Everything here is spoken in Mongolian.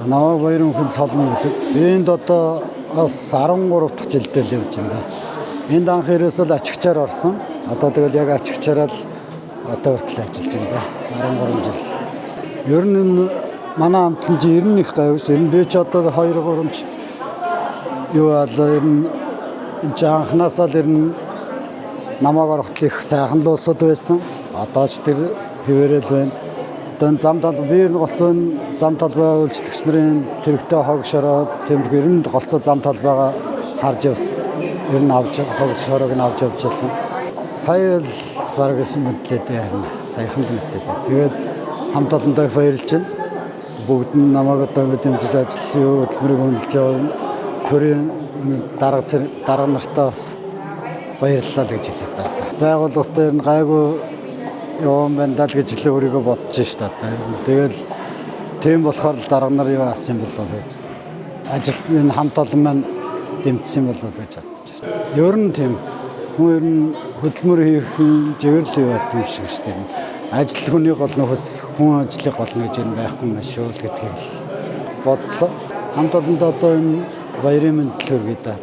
Намайг Баярын хүн Солон гэдэг. Энд одоо бас 13 дахь жилдээ л явж байна. Энд анх ерөөсөө ачигчаар орсон. Одоо тэгэл яг ачигчаараа л одоо хүртэл ажиллаж байна. 13 жил. Ер нь энэ манай хамтлан чи 90 их гайвш. Ер нь би ч одоо 2 3 юу алаа ер нь анхнаасаа л ер нь намайг орохтол их сайхан л улсууд байсан. Одоо ч тэр хэвээрэл байна. Одоо зам талбай биер нь голцоо зам талбай үйлчлэгч нарын тэрэгтэй хогшороод тэмдэг ер нь голцоо зам талбайгаа харж явсан. Ер нь авч хогшорог нь авч явжсэн. Сая л бараг гэсэн мэтлээ харин саяхан л мэтлээ. Тэгээд хамт олондоо баярлж байна. Бүгд нь намайг одоо ингэ дэмжиж ажлын хөтөлбөрийг үнэлж байгаа. Төрийн дарга нартаа бас баярлалаа гэж хэлээ та. Байгууллагатай ер нь гайгүй юм байна даа гэж л өөрийгөө бодож шээ та. Тэгэл тийм болохоор л дарга нар юу асан бол гэж ажил энэ хамт олон маань дэмжсэн бол гэж бодож шээ. Ер нь тийм хүн ер нь хөдөлмөр хийх жигээр л яваад юм шиг шүү дээ. Ажил хүний гол нөхөс хүн ажлыг гол гэж юм байхгүй маш шүү л гэдгийг бодлоо. Хамт олондоо одоо энэ баярын мэндэл хүргэе та.